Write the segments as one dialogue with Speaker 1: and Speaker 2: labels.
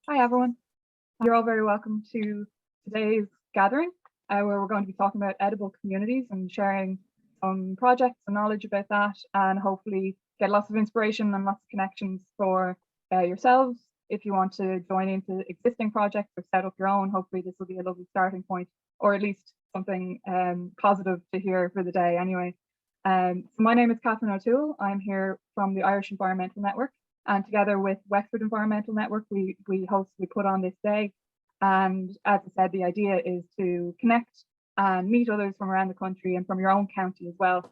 Speaker 1: Hi everyone. You're all very welcome to today's gathering where we're going to be talking about edible communities and sharing some projects and knowledge about that, and hopefully get lots of inspiration and lots of connections for yourselves if you want to join into existing projects or set up your own. Hopefully this will be a lovely starting point, or at least something positive to hear for the day anyway. So my name is Catherine O'Toole. I'm here from the Irish Environmental Network, and together with Wexford Environmental Network, we put on this day. And as I said, the idea is to connect and meet others from around the country and from your own county as well,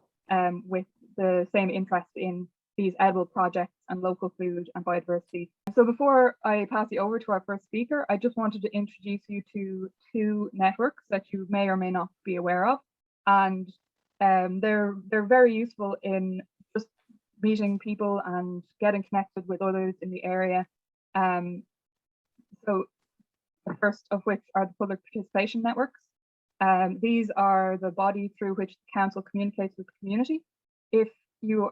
Speaker 1: with the same interest in these edible projects and local food and biodiversity. So before I pass you over to our first speaker, I just wanted to introduce you to two networks that you may or may not be aware of. And they're very useful in just meeting people and getting connected with others in the area. So the first of which are the public participation networks. These are the body through which the council communicates with the community. If you're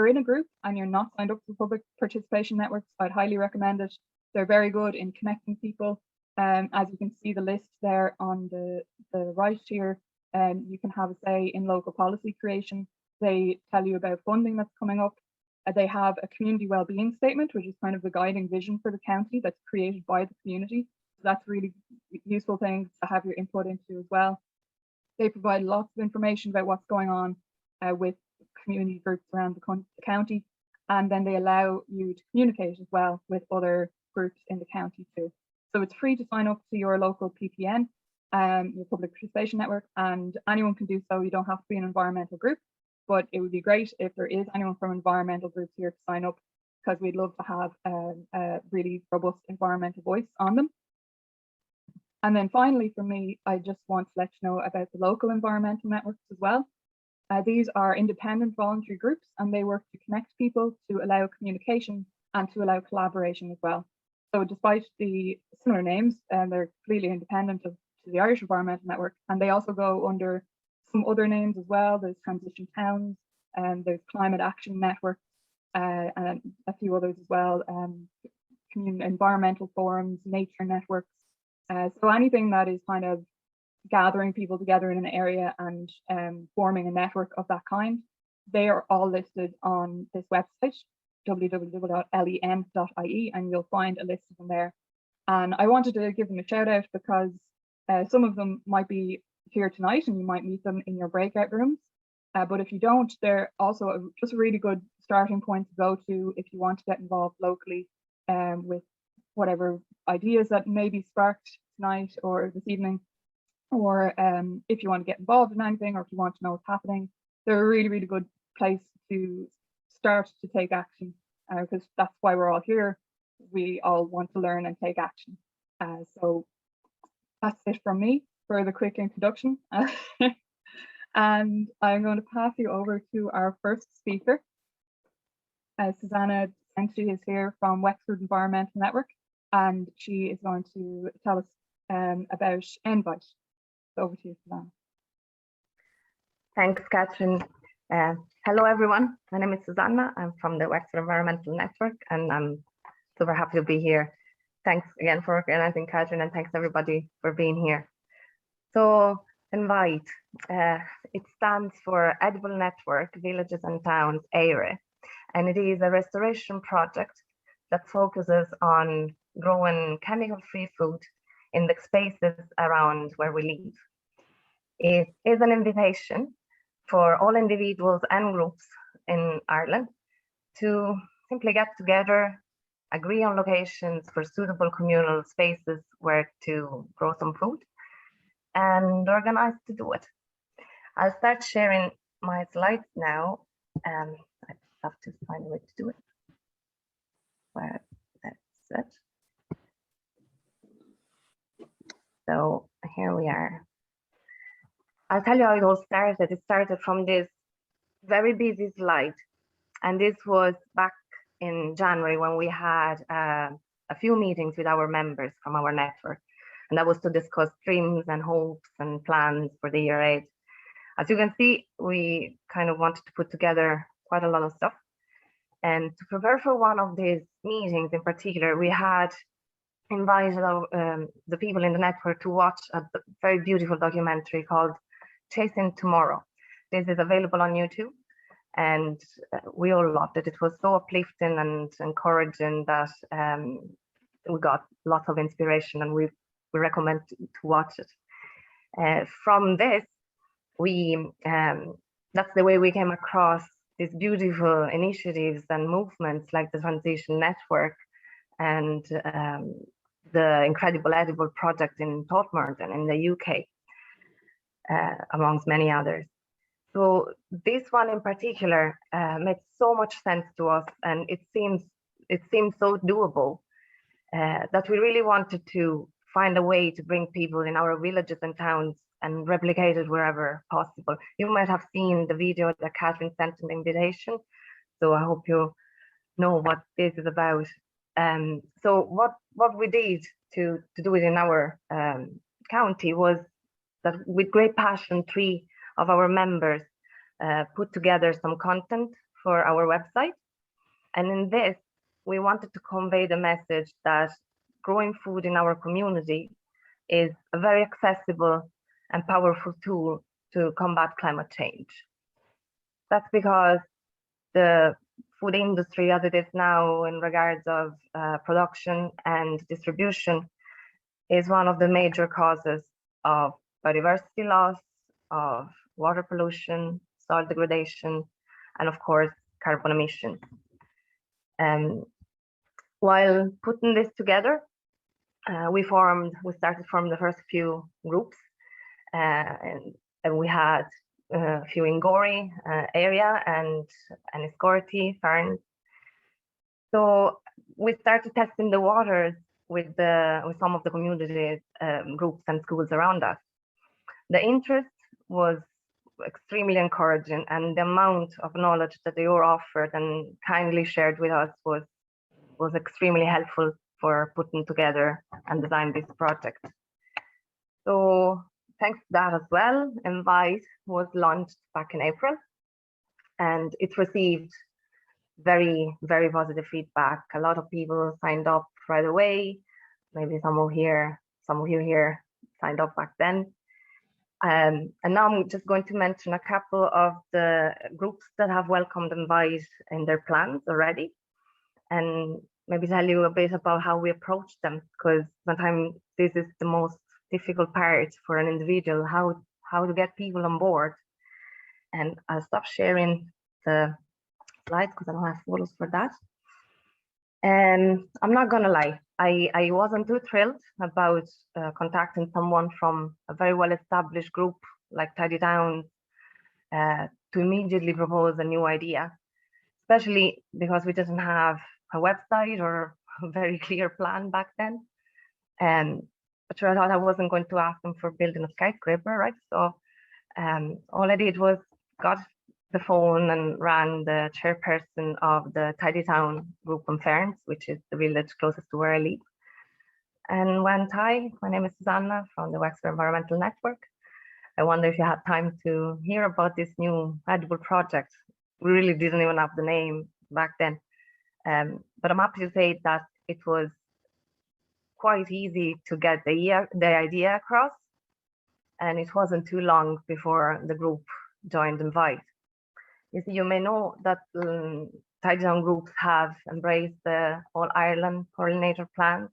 Speaker 1: in a group and you're not signed up to public participation networks, I'd highly recommend it. They're very good in connecting people. As you can see the list there on the right here, you can have a say in local policy creation. They tell you about funding that's coming up. They have a community wellbeing statement, which is kind of the guiding vision for the county that's created by the community. So that's really useful things to have your input into as well. They provide lots of information about what's going on with community groups around the county, and then they allow you to communicate as well with other groups in the county too. So it's free to sign up to your local PPN, your public participation network, and anyone can do so. You don't have to be an environmental group, but it would be great if there is anyone from environmental groups here to sign up, because we'd love to have a really robust environmental voice on them. And then finally, for me, I just want to let you know about the local environmental networks as well. These are independent voluntary groups, and they work to connect people, to allow communication and to allow collaboration as well. So despite the similar names, they're completely independent to the Irish Environmental Network, and they also go under some other names as well. There's Transition Towns, and there's Climate Action Network, and a few others as well, environmental forums, nature networks. So anything that is kind of gathering people together in an area and forming a network of that kind, they are all listed on this website, www.len.ie, and you'll find a list of them there. And I wanted to give them a shout out because some of them might be here tonight and you might meet them in your breakout rooms. But if you don't, they're also just a really good starting point to go to if you want to get involved locally with whatever ideas that may be sparked tonight or this evening, or if you want to get involved in anything, or if you want to know what's happening. They're a really, really good place to start to take action, because that's why we're all here. We all want to learn and take action. So that's it from me for the quick introduction. And I'm going to pass you over to our first speaker. Susanna D'Ascenzi is here from Wexford Environmental Network, and she is going to tell us about ENViTE. So over to you, Susanna.
Speaker 2: Thanks, Catherine. Hello, everyone. My name is Susanna. I'm from the Wexford Environmental Network, and I'm super happy to be here. Thanks again for organizing, Catherine, and thanks everybody for being here. So ENViTE, it stands for Edible Network Villages and Towns ERE, and it is a restoration project that focuses on growing chemical-free food in the spaces around where we live. It is an invitation for all individuals and groups in Ireland to simply get together, agree on locations for suitable communal spaces where to grow some food, and organize to do it. I'll start sharing my slides now. I have to find a way to do it. Where that's it. So here we are. I'll tell you how it all started. It started from this very busy slide. And this was back in January when we had a few meetings with our members from our network. And that was to discuss dreams and hopes and plans for the year ahead. As you can see, we kind of wanted to put together quite a lot of stuff. And to prepare for one of these meetings in particular, we had invited the people in the network to watch a very beautiful documentary called Chasing Tomorrow. This is available on YouTube, and we all loved it. It was so uplifting and encouraging that we got lots of inspiration, and we recommend to watch it. From this, that's the way we came across these beautiful initiatives and movements like the Transition Network and the Incredible Edible Project in Todmorden in the UK, amongst many others. So this one in particular made so much sense to us, and it seems so doable that we really wanted to find a way to bring people in our villages and towns and replicate it wherever possible. You might have seen the video that Catherine sent in the invitation, so I hope you know what this is about. So what we did to do it in our county was that with great passion, 3 of our members put together some content for our website. And in this, we wanted to convey the message that growing food in our community is a very accessible and powerful tool to combat climate change. That's because the food industry as it is now in regards of production and distribution is one of the major causes of biodiversity loss, of water pollution, soil degradation, and of course, carbon emissions. While putting this together, we started to form the first few groups, and we had a few in Gorey area and Escorty, Farns. So we started testing the waters with some of the community groups and schools around us. The interest was extremely encouraging, and the amount of knowledge that they were offered and kindly shared with us was extremely helpful for putting together and design this project. So thanks to that as well, ENViTE was launched back in April, and it received very, very positive feedback. A lot of people signed up right away. Maybe some of you here signed up back then. And now I'm just going to mention a couple of the groups that have welcomed ENViTE in their plans already, and maybe tell you a bit about how we approach them, because sometimes this is the most difficult part for an individual, how to get people on board. And I'll stop sharing the slides because I don't have photos for that. And I'm not gonna lie, I wasn't too thrilled about contacting someone from a very well-established group like Tidy Towns to immediately propose a new idea, especially because we didn't have a website or a very clear plan back then. But sure, I thought I wasn't going to ask them for building a skyscraper, right? So all I did was got the phone and rang the chairperson of the Tidy Town group in Ferns, which is the village closest to where I live, and went, "Hi, my name is Susanna from the Wexford Environmental Network. I wonder if you had time to hear about this new edible project." We really didn't even have the name back then. But I'm happy to say that it was quite easy to get the idea across, and it wasn't too long before the group joined ENViTE. You see, you may know that Tidy Town groups have embraced the All Ireland pollinator plans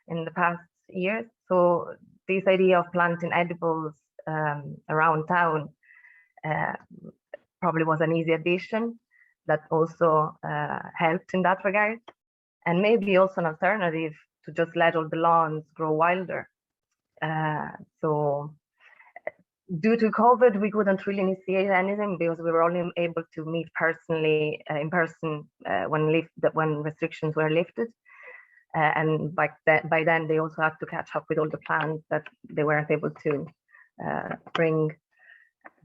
Speaker 2: in the past years. So this idea of planting edibles around town probably was an easy addition that also helped in that regard, and maybe also an alternative to just let all the lawns grow wilder. So due to COVID, we couldn't really initiate anything because we were only able to meet personally in person when restrictions were lifted. And by then, they also had to catch up with all the plans that they weren't able to bring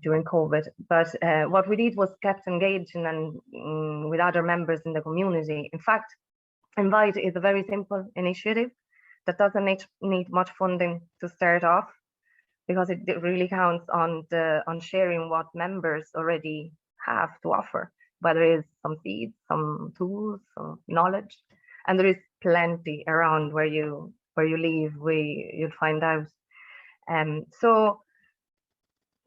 Speaker 2: during COVID. But what we did was kept engaging and with other members in the community. In fact, ENViTE is a very simple initiative that doesn't need much funding to start off, because it really counts on sharing what members already have to offer, whether it's some seeds, some tools, some knowledge. and there is plenty around where you live. You'll find out. So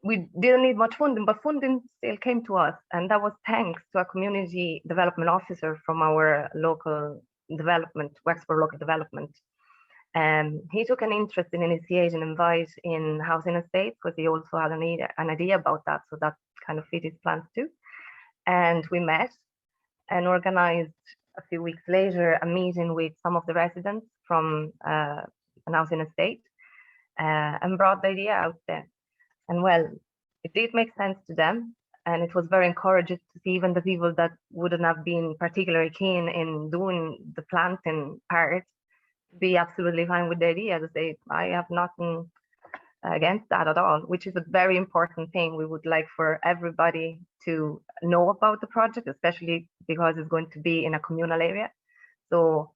Speaker 2: we didn't need much funding, but funding still came to us, and that was thanks to a community development officer from our local development, Wexford local development. He took an interest in initiating ENViTE in housing estates because he also had an idea about that, so that kind of fit his plans too. And we met and organized a few weeks later a meeting with some of the residents from an housing estate and brought the idea out there. And well, it did make sense to them, and it was very encouraging to see even the people that wouldn't have been particularly keen in doing the planting part be absolutely fine with the idea, to say, I have nothing against that at all, which is a very important thing. We would like for everybody to know about the project, especially because it's going to be in a communal area. So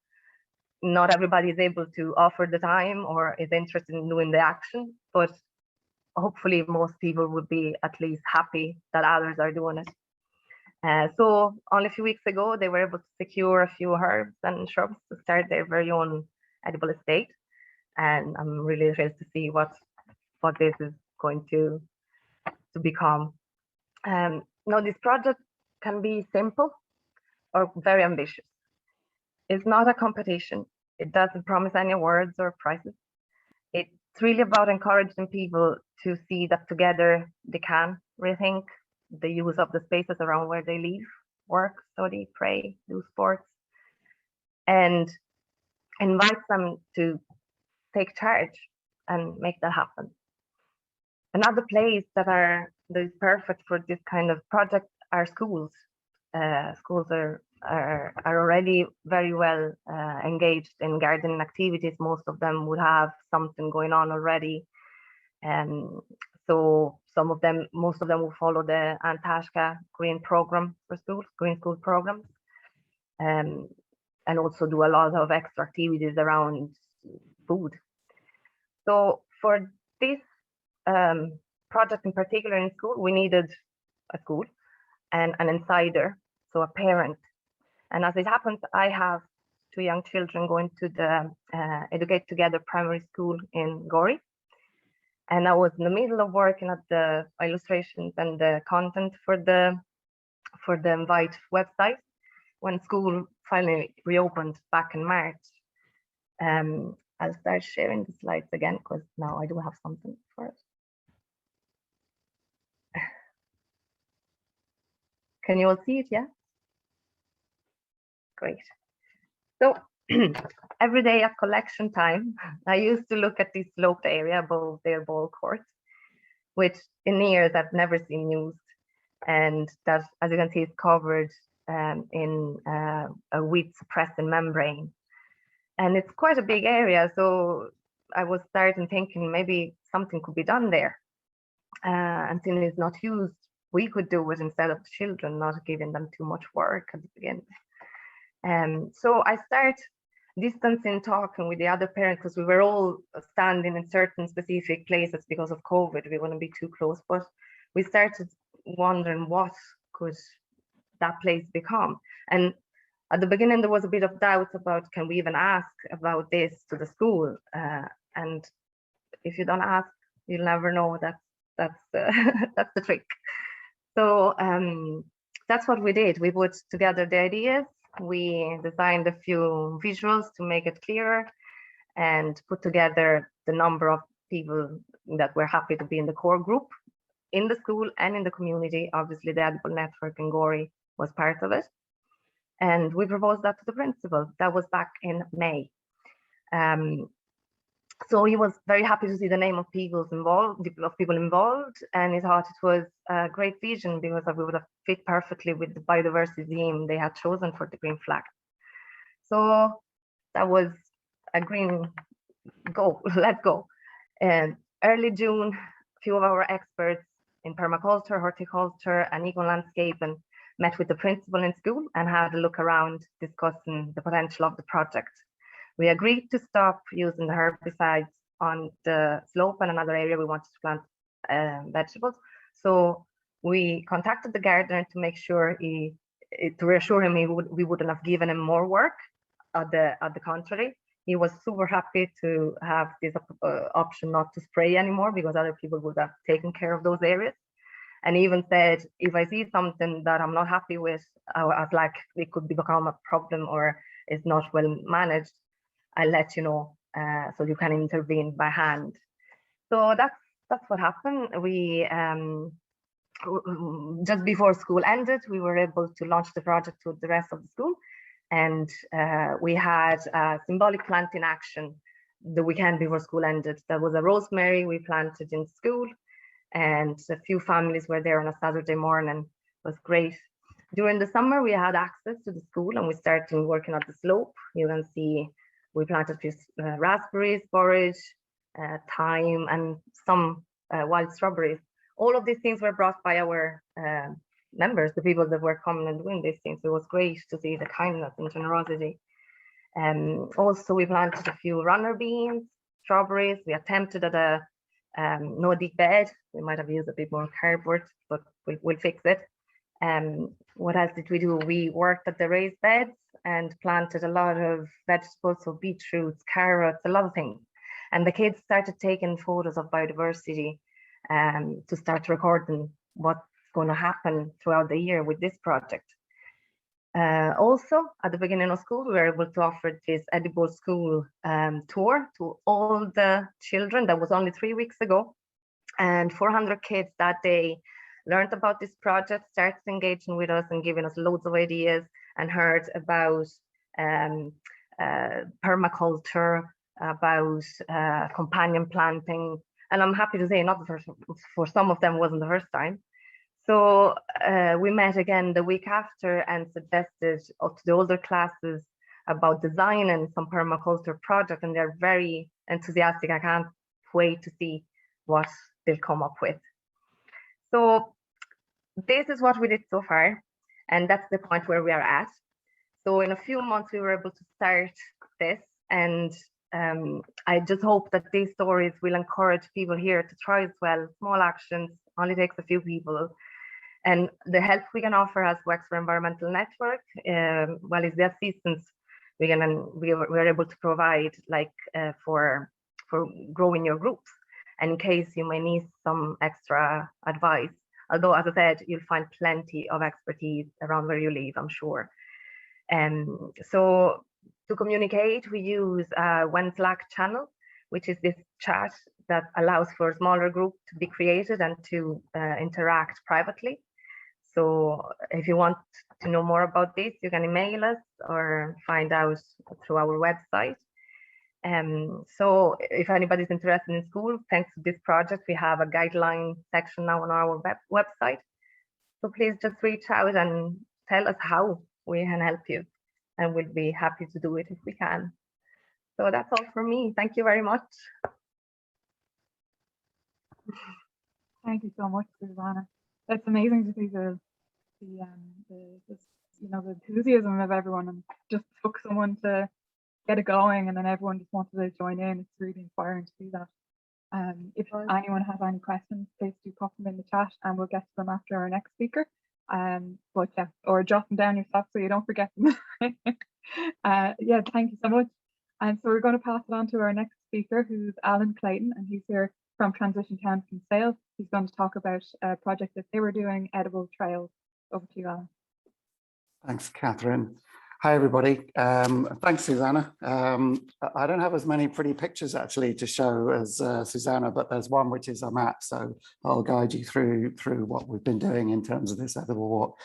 Speaker 2: not everybody is able to offer the time or is interested in doing the action, but hopefully most people would be at least happy that others are doing it. So only a few weeks ago, they were able to secure a few herbs and shrubs to start their very own edible estate. And I'm really thrilled to see what this is going to become. Now, this project can be simple or very ambitious. It's not a competition. It doesn't promise any awards or prizes. It's really about encouraging people to see that together they can rethink the use of the spaces around where they live, work, study, pray, do sports, and invite them to take charge and make that happen. Another place that is perfect for this kind of project are schools. Schools are already very well engaged in gardening activities. Most of them would have something going on already. So most of them will follow the Antashka Green program for schools, Green School programs, and also do a lot of extra activities around food. So for this project in particular in school, we needed a school and an insider, so a parent. And as it happens, I have 2 young children going to the Educate Together primary school in Gorey. And I was in the middle of working at the illustrations and the content for the ENViTE website when school finally reopened back in March. I'll start sharing the slides again because now I do have something for it. Can you all see it? Yeah. Great. So every day at collection time, I used to look at this sloped area above their ball court, which in years I've never seen used. And that, as you can see, is covered in a weed suppressing membrane. And it's quite a big area. So I was starting thinking maybe something could be done there. And since it's not used, we could do it instead of the children, not giving them too much work at the beginning. So I start distancing, talking with the other parents, because we were all standing in certain specific places because of COVID. We wouldn't be too close, but we started wondering what could that place become. And at the beginning, there was a bit of doubt about, can we even ask about this to the school? And if you don't ask, you'll never know. That's the trick. So that's what we did. We put together the ideas. We designed a few visuals to make it clearer and put together the number of people that were happy to be in the core group in the school and in the community. Obviously, the Edible Network in Gorey was part of it. And we proposed that to the principal. That was back in May. So he was very happy to see the name of people involved, and he thought it was a great vision because we would have fit perfectly with the biodiversity theme they had chosen for the green flag. So that was a green go, let's go. And early June, a few of our experts in permaculture, horticulture, and eco-landscaping met with the principal in school and had a look around discussing the potential of the project. We agreed to stop using the herbicides on the slope and another area we wanted to plant vegetables. So we contacted the gardener to make sure to reassure him we wouldn't have given him more work the contrary. He was super happy to have this option not to spray anymore, because other people would have taken care of those areas. And he even said, if I see something that I'm not happy with, I'd like it could become a problem or is not well managed, I'll let you know, so you can intervene by hand. So that's what happened. We just before school ended, we were able to launch the project to the rest of the school, and we had a symbolic planting action the weekend before school ended. There was a rosemary we planted in school, and a few families were there on a Saturday morning. It was great. During the summer, we had access to the school, and we started working on the slope. You can see we planted raspberries, borage, thyme, and some wild strawberries. All of these things were brought by our members, the people that were coming and doing these things. It was great to see the kindness and generosity. Also, we planted a few runner beans, strawberries. We attempted at a no dig bed. We might have used a bit more cardboard, but we'll fix it. What else did we do? We worked at the raised beds and planted a lot of vegetables, so beetroots, carrots, a lot of things. And the kids started taking photos of biodiversity to start recording what's going to happen throughout the year with this project. Also, at the beginning of school, we were able to offer this edible school tour to all the children. That was only 3 weeks ago. And 400 kids that day learned about this project, started engaging with us and giving us loads of ideas, and heard about permaculture, about companion planting. And I'm happy to say, not the first, for some of them wasn't the first time. So we met again the week after and suggested to the older classes about designing some permaculture project, and they're very enthusiastic. I can't wait to see what they'll come up with. So this is what we did so far, and that's the point where we are at. So in a few months, we were able to start this, and I just hope that these stories will encourage people here to try as well. Small actions, only takes a few people. And the help we can offer as Wexford Environmental Network, well, is the assistance we're able to provide, like for growing your groups, and in case you may need some extra advice. Although, as I said, you'll find plenty of expertise around where you live, I'm sure. So to communicate, we use one Slack channel, which is this chat that allows for a smaller group to be created and to interact privately. So if you want to know more about this, you can email us or find out through our website. So if anybody's interested in school, thanks to this project, we have a guideline section now on our website. So please just reach out and tell us how we can help you, and we'll be happy to do it if we can. So that's all for me. Thank you very much.
Speaker 1: Thank you so much, Susanna. It's amazing to see the enthusiasm of everyone, and just took someone to get it going, and then everyone just wanted to join in. It's really inspiring to see that. If anyone has any questions, please do pop them in the chat, and we'll get to them after our next speaker. But yeah, or jot them down yourself so you don't forget them. Yeah, thank you so much. And so we're going to pass it on to our next speaker, who's Alan Clayton, and he's here from Transition Towns Kinsale. He's going to talk about a project that they were doing, edible trails. Over to you, Alan.
Speaker 3: Thanks, Catherine. Hi, everybody. Thanks, Susanna. I don't have as many pretty pictures actually to show as Susanna, but there's one which is a map, so I'll guide you through what we've been doing in terms of this edible walk.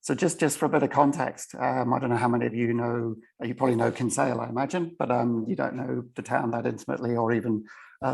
Speaker 3: So just for a bit of context, I don't know how many of you know, you probably know Kinsale, I imagine, but you don't know the town that intimately, or even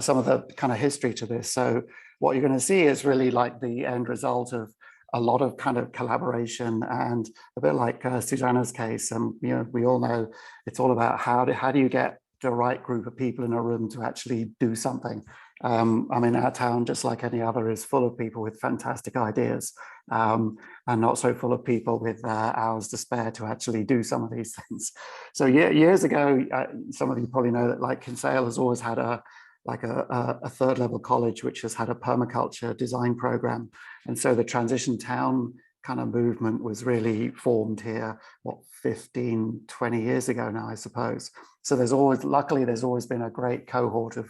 Speaker 3: some of the kind of history to this. So what you're going to see is really like the end result of a lot of kind of collaboration, and a bit like Susanna's case. You know, we all know it's all about how do you get the right group of people in a room to actually do something. I mean, our town, just like any other, is full of people with fantastic ideas, and not so full of people with hours to spare to actually do some of these things. So years ago, some of you probably know that like Kinsale has always had a third level college which has had a permaculture design program, and so the Transition Town kind of movement was really formed here, what, 15, 20 years ago now, I suppose. So there's always, luckily, there's always been a great cohort of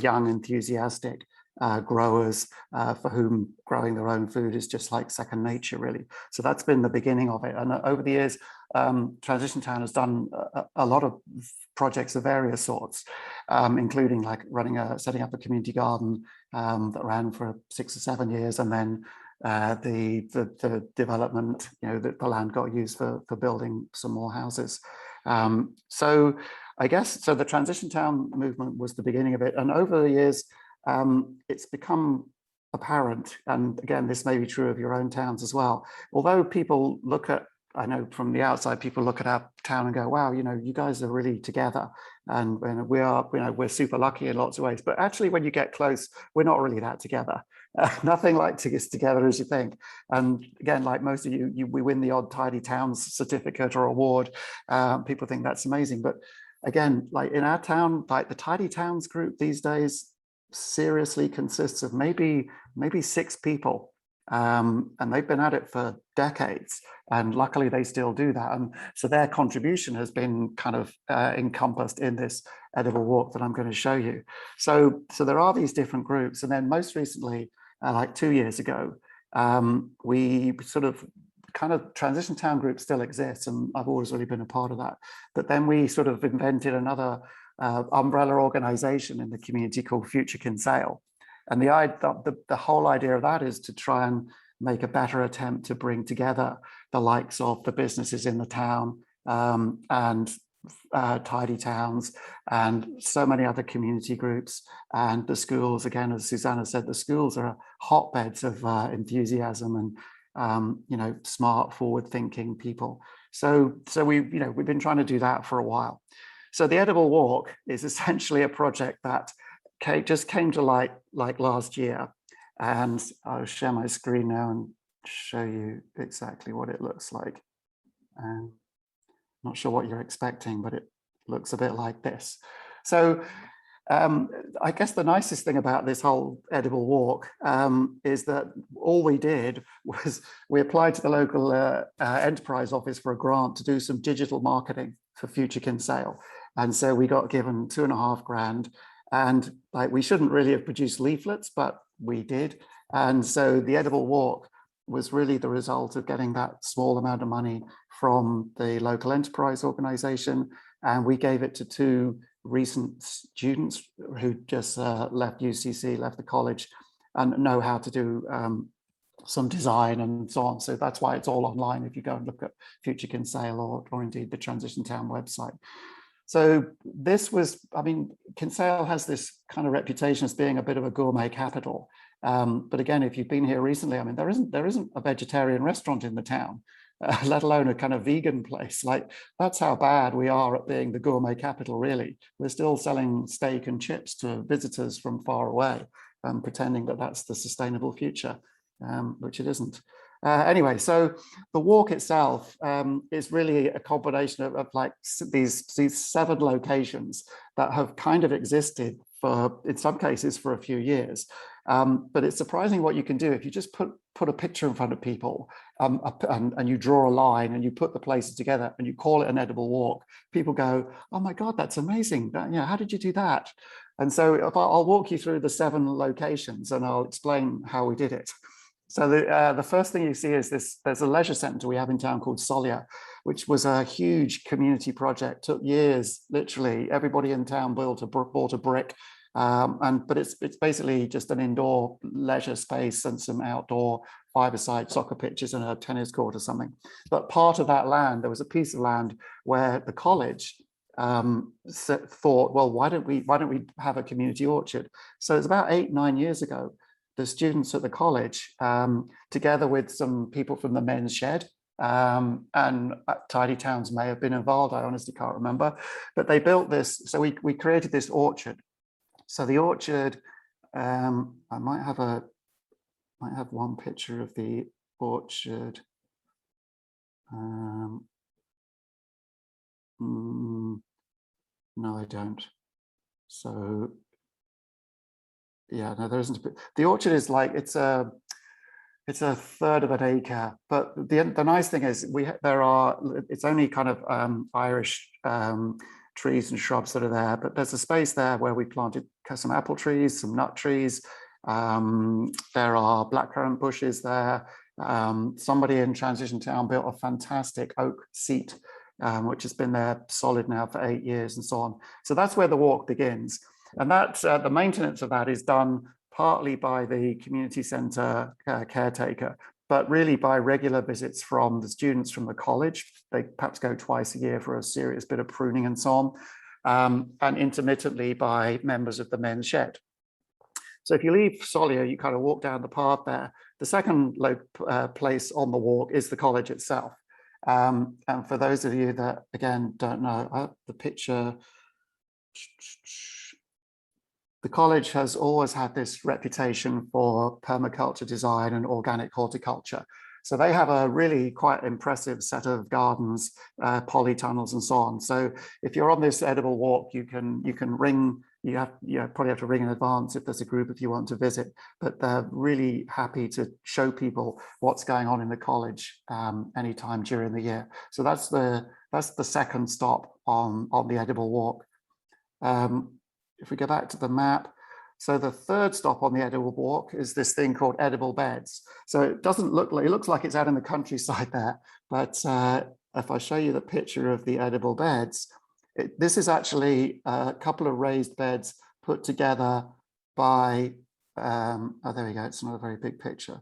Speaker 3: young, enthusiastic growers for whom growing their own food is just like second nature, really. So that's been the beginning of it. And over the years, Transition Town has done a lot of projects of various sorts, including like setting up a community garden that ran for 6 or 7 years, and then the development, the land got used for building some more houses. So I guess, so the Transition Town movement was the beginning of it. And over the years, it's become apparent, and again, this may be true of your own towns as well. Although people look at, I know from the outside, people look at our town and go, wow, you guys are really together. And we're super lucky in lots of ways. But actually, when you get close, we're not really that together. Nothing like as together as you think. And again, like most of you, we win the odd Tidy Towns certificate or award. People think that's amazing. But again, like in our town, like the Tidy Towns group these days seriously consists of maybe 6 people. And they've been at it for decades, and luckily they still do that. And so their contribution has been kind of encompassed in this edible walk that I'm going to show you. So there are these different groups, and then most recently, like 2 years ago, we sort of Transition Town group still exists, and I've always really been a part of that. But then we sort of invented another umbrella organization in the community called Future Kinsale. And the whole idea of that is to try and make a better attempt to bring together the likes of the businesses in the town and Tidy Towns and so many other community groups, and the schools. Again, as Susanna said, the schools are hotbeds of enthusiasm and smart, forward-thinking people. So we've been trying to do that for a while. So the Edible Walk is essentially a project that just came to light like last year, and I'll share my screen now and show you exactly what it looks like. Not sure what you're expecting, but it looks a bit like this. So I guess the nicest thing about this whole Edible Walk is that all we did was we applied to the local enterprise office for a grant to do some digital marketing for Future Kinsale. And so we got given 2.5 grand. And like, we shouldn't really have produced leaflets, but we did. And so the Edible Walk was really the result of getting that small amount of money from the local enterprise organization. And we gave it to 2 recent students who just left UCC, left the college, and know how to do some design and so on. So that's why it's all online if you go and look at Future Kinsale or indeed the Transition Town website. So this was, I mean, Kinsale has this kind of reputation as being a bit of a gourmet capital. But again, if you've been here recently, I mean, there isn't a vegetarian restaurant in the town, let alone a kind of vegan place. Like, that's how bad we are at being the gourmet capital, really. We're still selling steak and chips to visitors from far away, pretending that that's the sustainable future, which it isn't. Anyway, so the walk itself is really a combination of like these 7 locations that have kind of existed for, in some cases, for a few years. But it's surprising what you can do if you just put a picture in front of people and you draw a line and you put the places together and you call it an edible walk. People go, oh my God, that's amazing. How did you do that? And so I'll walk you through the 7 locations and I'll explain how we did it. So the first thing you see is this, there's a leisure centre we have in town called Solia, which was a huge community project, took years, literally. Everybody in town bought a brick, but it's basically just an indoor leisure space and some outdoor 5-a-side soccer pitches and a tennis court or something. But part of that land, there was a piece of land where the college thought, well, why don't we have a community orchard? So it's about 8-9 years ago. The students at the college, together with some people from the men's shed, and Tidy Towns may have been involved, I honestly can't remember, but they built this, so we created this orchard. So the orchard, I might have one picture of the orchard. No, I don't. So, yeah, no, there isn't. The orchard is like, it's It's a third of an acre, but the nice thing is it's only kind of Irish trees and shrubs that are there, but there's a space there where we planted some apple trees, some nut trees. There are blackcurrant bushes there. Somebody in Transition Town built a fantastic oak seat, which has been there solid now for 8 years and so on. So that's where the walk begins. And that the maintenance of that is done partly by the community centre caretaker, but really by regular visits from the students from the college. They perhaps go twice a year for a serious bit of pruning and so on, and intermittently by members of the men's shed. So if you leave Solihull, you kind of walk down the path there. The second place on the walk is the college itself. And for those of you that, again, don't know, the picture, the college has always had this reputation for permaculture design and organic horticulture. So they have a really quite impressive set of gardens, polytunnels and so on. So if you're on this edible walk, you can ring, you probably have to ring in advance if there's a group if you want to visit, but they're really happy to show people what's going on in the college anytime during the year. So that's the second stop on the edible walk. If we go back to the map, so the third stop on the edible walk is this thing called edible beds. So it doesn't look like, it looks like it's out in the countryside there, but if I show you the picture of the edible beds, this is actually a couple of raised beds put together by, oh, there we go, it's not a very big picture,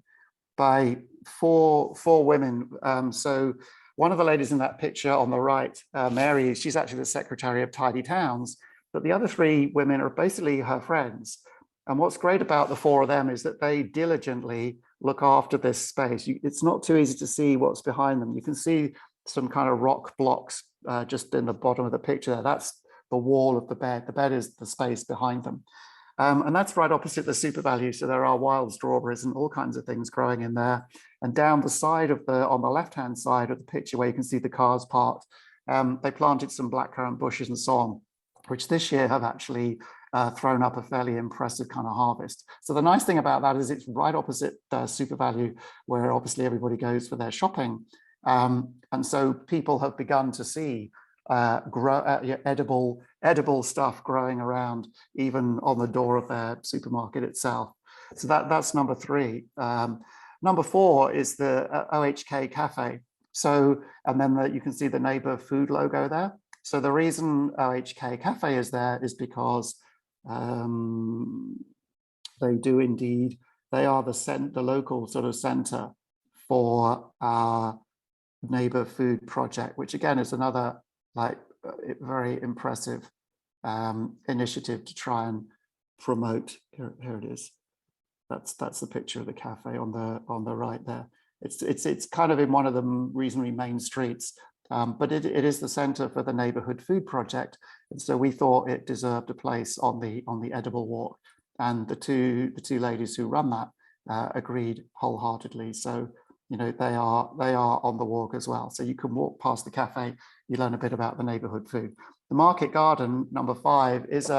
Speaker 3: by four women. So one of the ladies in that picture on the right, Mary, she's actually the secretary of Tidy Towns, but the other three women are basically her friends. And what's great about the four of them is that they diligently look after this space. It's not too easy to see what's behind them. You can see some kind of rock blocks just in the bottom of the picture there. That's the wall of the bed. The bed is the space behind them. And that's right opposite the super value. So there are wild strawberries and all kinds of things growing in there. And down the side of on the left-hand side of the picture where you can see the cars parked, they planted some blackcurrant bushes and so on, which this year have actually thrown up a fairly impressive kind of harvest. So the nice thing about that is it's right opposite super value, where obviously everybody goes for their shopping. And so people have begun to see edible stuff growing around, even on the door of their supermarket itself. So that's number 3. Number 4 is the OHK Cafe. So, and then you can see the neighbor food logo there. So the reason OHK Cafe is there is because they do indeed, they are the local sort of center for our neighbor food project, which again is another very impressive initiative to try and promote. Here it is. That's the picture of the cafe on the right there. It's kind of in one of the reasonably main streets, but it is the center for the neighborhood food project, and so we thought it deserved a place on the edible walk, and the two ladies who run that agreed wholeheartedly. So they are on the walk as well. So you can walk past the cafe, you learn a bit about the neighborhood food. The market garden, number 5, is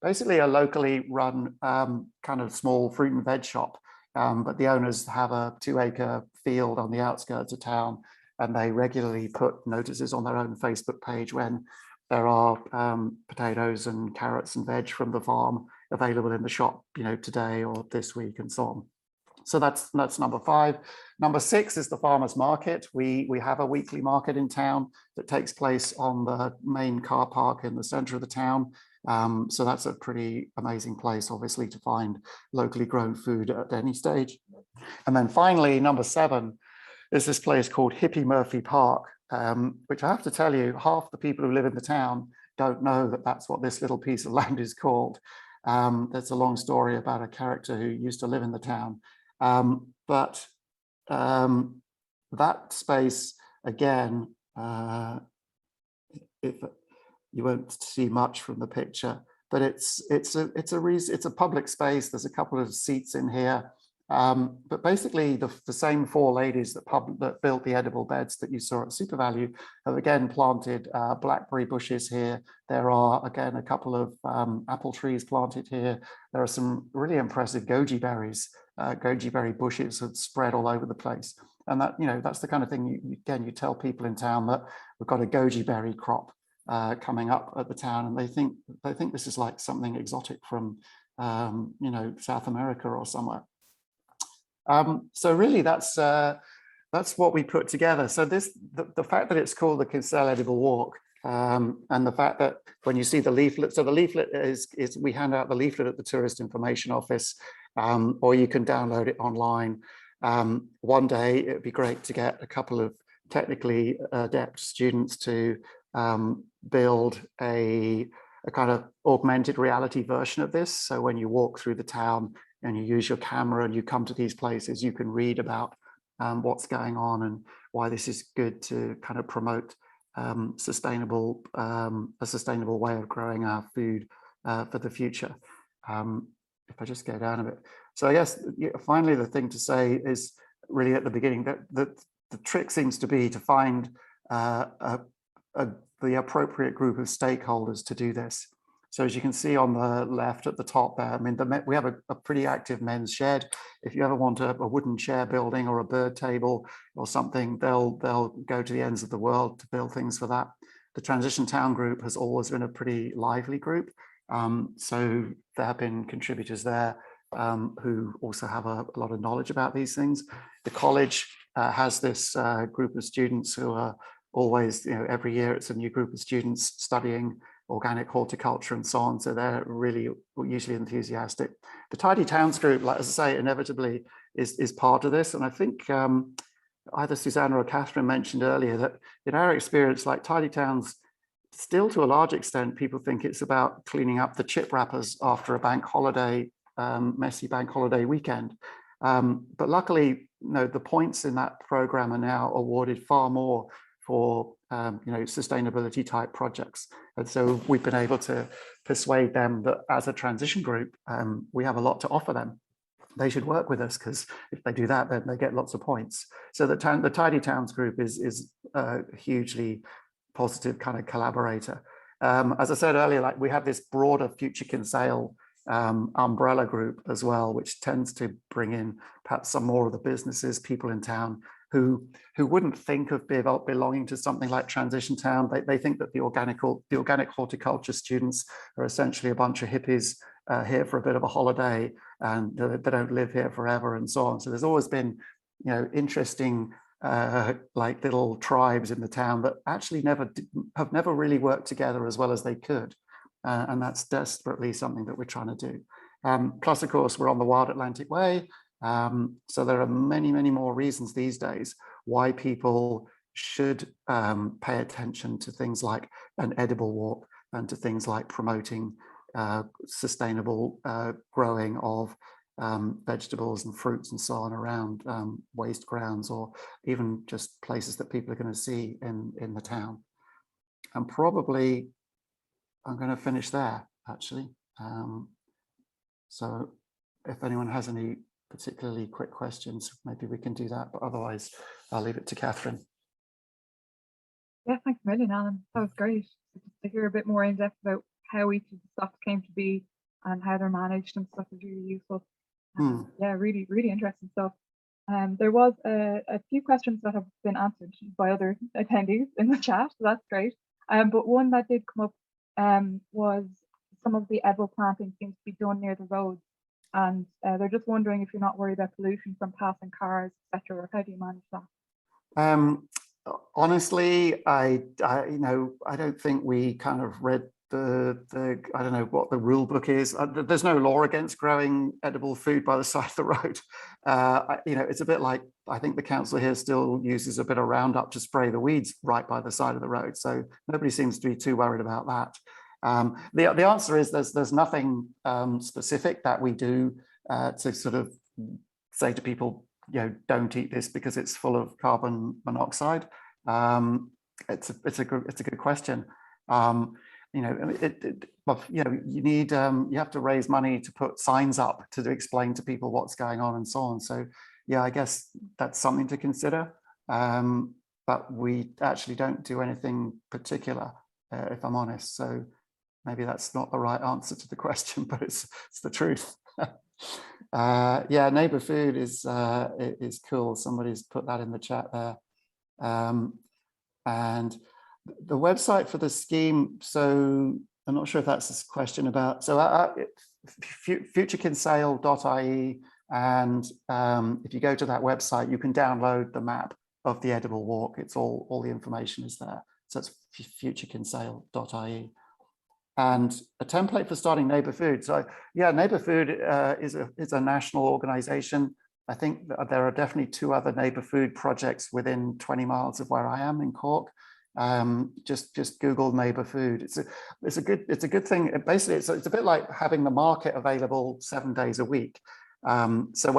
Speaker 3: basically a locally run kind of small fruit and veg shop, but the owners have a 2-acre field on the outskirts of town, and they regularly put notices on their own Facebook page when there are potatoes and carrots and veg from the farm available in the shop, today or this week and so on. So that's number 5. Number 6 is the farmers market. We have a weekly market in town that takes place on the main car park in the center of the town. So that's a pretty amazing place, obviously, to find locally grown food at any stage. And then finally, number 7 is this place called Hippie Murphy Park, which I have to tell you, half the people who live in the town don't know that that's what this little piece of land is called. There's a long story about a character who used to live in the town. But that space, again, if you won't see much from the picture, but it's a public space. There's a couple of seats in here. But basically, the same four ladies that built the edible beds that you saw at SuperValue have again planted blackberry bushes here. There are again a couple of apple trees planted here. There are some really impressive goji berry bushes that spread all over the place. And that, that's the kind of thing you tell people in town that we've got a goji berry crop coming up at the town, and they think this is like something exotic from South America or somewhere. So really, that's what we put together. So the fact that it's called the Kinsale Edible Walk, and the fact that when you see the leaflet, so the leaflet is we hand out the leaflet at the Tourist Information Office, or you can download it online. One day it'd be great to get a couple of technically adept students to build a kind of augmented reality version of this. So when you walk through the town and you use your camera and you come to these places, you can read about what's going on and why this is good to kind of promote a sustainable way of growing our food for the future. If I just go down a bit. So I guess finally the thing to say is really at the beginning that the trick seems to be to find the appropriate group of stakeholders to do this. So as you can see on the left at the top there, I mean, we have a pretty active men's shed. If you ever want a wooden chair building or a bird table or something, they'll go to the ends of the world to build things for that. The Transition Town group has always been a pretty lively group. So there have been contributors there who also have a lot of knowledge about these things. The college has this group of students who are always, every year it's a new group of students studying organic horticulture and so on. So they're really usually enthusiastic. The Tidy Towns group, like as I say, inevitably is part of this. And I think either Susanna or Catherine mentioned earlier that in our experience, like Tidy Towns, still to a large extent, people think it's about cleaning up the chip wrappers after a bank holiday, messy bank holiday weekend. But luckily, the points in that program are now awarded far more for sustainability type projects. And so we've been able to persuade them that as a transition group, we have a lot to offer them. They should work with us because if they do that, then they get lots of points. So the Tidy Towns group is a hugely positive kind of collaborator. As I said earlier, like we have this broader Future Kinsale umbrella group as well, which tends to bring in perhaps some more of the businesses, people in town who wouldn't think of belonging to something like Transition Town. They think that the organic horticulture students are essentially a bunch of hippies here for a bit of a holiday, and they don't live here forever and so on. So there's always been, interesting like little tribes in the town that actually have never really worked together as well as they could. And that's desperately something that we're trying to do. Plus, of course, we're on the Wild Atlantic Way. So there are many, many more reasons these days why people should pay attention to things like an edible walk and to things like promoting sustainable growing of vegetables and fruits and so on around waste grounds, or even just places that people are going to see in the town. And probably I'm going to finish there, actually. So if anyone has any particularly quick questions, maybe we can do that, but otherwise I'll leave it to Catherine.
Speaker 1: Yeah, thanks a million, Alan. That was great to hear a bit more in depth about how each of the stocks came to be and how they're managed and stuff is really useful. Yeah, really, really interesting stuff. There was a few questions that have been answered by other attendees in the chat, so that's great. But one that did come up was some of the edible planting seems to be done near the roads, and they're just wondering if you're not worried about pollution from passing cars, etc., or how do you manage that?
Speaker 3: Honestly, I don't think we kind of read the I don't know what the rule book is. There's no law against growing edible food by the side of the road. It's a bit like, I think the council here still uses a bit of Roundup to spray the weeds right by the side of the road. So nobody seems to be too worried about that. The answer is there's nothing specific that we do to sort of say to people, don't eat this because it's full of carbon monoxide. It's a good question. you know, you need, you have to raise money to put signs up to explain to people what's going on and so on. So yeah, I guess that's something to consider. But we actually don't do anything particular, if I'm honest. So maybe that's not the right answer to the question, but it's the truth. Yeah, neighbor food is cool. Somebody's put that in the chat there. And the website for the scheme, so I'm not sure if that's this question about, so futurekinsale.ie, and if you go to that website, you can download the map of the edible walk. It's all the information is there. So it's futurekinsale.ie. And a template for starting neighbor food. So yeah, neighbor food is a national organization. I think there are definitely 2 other neighbor food projects within 20 miles of where I am in Cork. Just Google neighbor food. It's a good thing. Basically, it's a bit like having the market available 7 days a week. So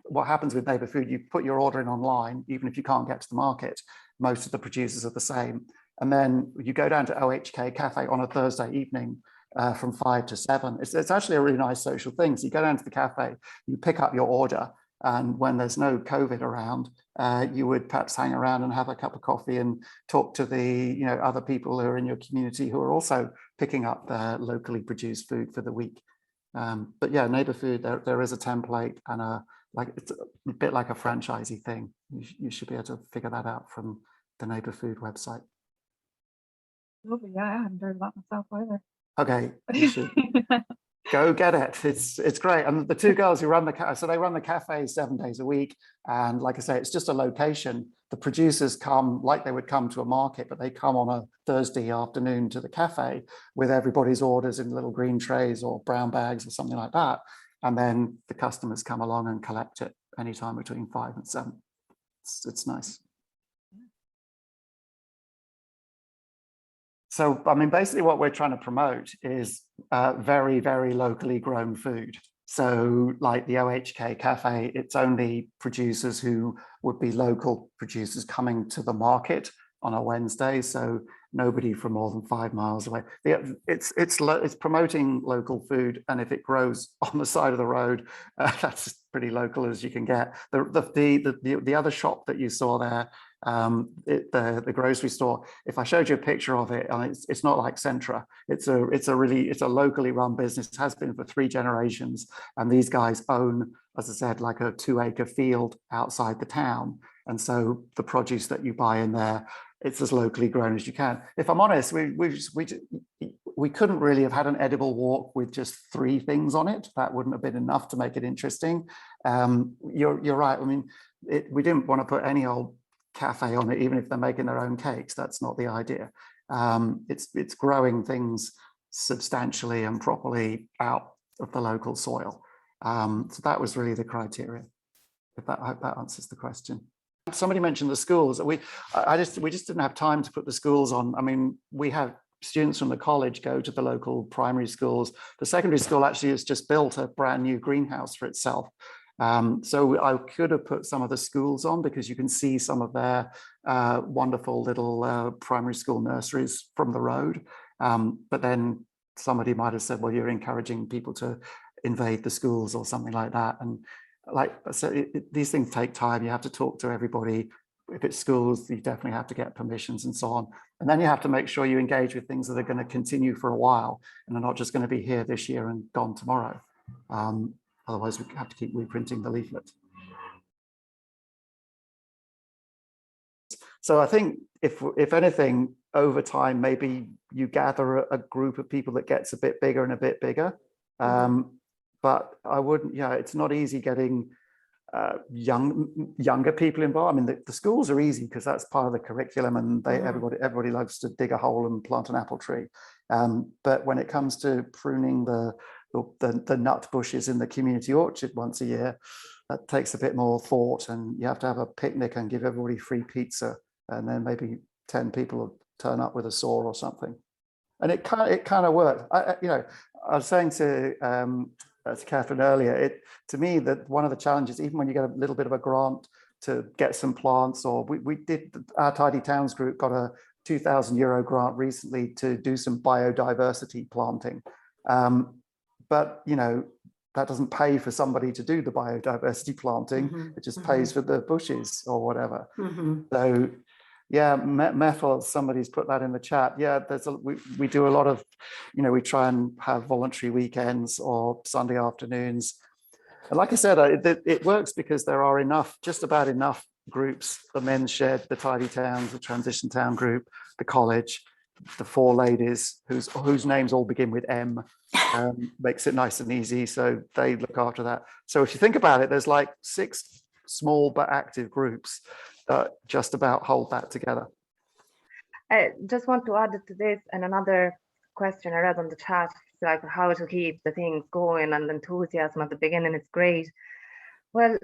Speaker 3: what happens with neighbor food, you put your order in online, even if you can't get to the market. Most of the producers are the same. And then you go down to OHK Cafe on a Thursday evening from 5 to 7. It's actually a really nice social thing. So you go down to the cafe, you pick up your order, and when there's no COVID around, you would perhaps hang around and have a cup of coffee and talk to the other people who are in your community who are also picking up their locally produced food for the week. But yeah, neighbor food, there is a template, and it's a bit like a franchisee thing. You should be able to figure that out from the neighbor food website.
Speaker 1: Lovely. Yeah, I hadn't heard of that myself either.
Speaker 3: Okay, you should go get it. It's great. And the 2 girls who run the cafe, so they run the cafe 7 days a week. And like I say, it's just a location. The producers come like they would come to a market, but they come on a Thursday afternoon to the cafe with everybody's orders in little green trays or brown bags or something like that. And then the customers come along and collect it anytime between 5 and 7. It's nice. So, I mean, basically what we're trying to promote is very, very locally grown food. So like the OHK Cafe, it's only producers who would be local producers coming to the market on a Wednesday. So nobody from more than 5 miles away. It's promoting local food. And if it grows on the side of the road, that's pretty local as you can get. The other shop that you saw there, the grocery store, if I showed you a picture of it, it's not like Centra. It's a locally run business. It has been for 3 generations, and these guys own, as I said, like a 2-acre field outside the town. And so the produce that you buy in there, it's as locally grown as you can. If I'm honest, we couldn't really have had an edible walk with just 3 things on it. That wouldn't have been enough to make it interesting. You're right. I mean, we didn't want to put any old cafe on it, even if they're making their own cakes. That's not the idea. It's growing things substantially and properly out of the local soil. So that was really the criteria. I hope that answers the question. Somebody mentioned the schools. We just didn't have time to put the schools on. I mean, we have students from the college go to the local primary schools. The secondary school actually has just built a brand new greenhouse for itself. So I could have put some of the schools on because you can see some of their wonderful little primary school nurseries from the road. But then somebody might have said, well, you're encouraging people to invade the schools or something like that. And like I said, these things take time. You have to talk to everybody. If it's schools, you definitely have to get permissions and so on. And then you have to make sure you engage with things that are going to continue for a while and are not just going to be here this year and gone tomorrow. Otherwise, we have to keep reprinting the leaflet. So I think if anything, over time, maybe you gather a group of people that gets a bit bigger and a bit bigger. But I wouldn't, it's not easy getting younger people involved. I mean, the schools are easy because that's part of the curriculum, and everybody loves to dig a hole and plant an apple tree. But when it comes to pruning the nut bushes in the community orchard once a year, that takes a bit more thought, and you have to have a picnic and give everybody free pizza, and then maybe 10 people will turn up with a saw or something. And it kind of worked. I was saying to Catherine earlier, to me, that one of the challenges, even when you get a little bit of a grant to get some plants, or we did, our Tidy Towns group got a €2,000 grant recently to do some biodiversity planting. But, you know, that doesn't pay for somebody to do the biodiversity planting. It just pays for the bushes or whatever. So, yeah, methyl, somebody's put that in the chat. Yeah, we do a lot of, you know, we try and have voluntary weekends or Sunday afternoons. And like I said, it works because there are just about enough groups: the Men's Shed, the Tidy Towns, the Transition Town Group, the college, the four ladies whose names all begin with M. Makes it nice and easy, so they look after that. So if you think about it, there's like 6 small but active groups that just about hold that together.
Speaker 2: I just want to add to this, and another question I read on the chat, like how to keep the things going and enthusiasm at the beginning. It's great. Well,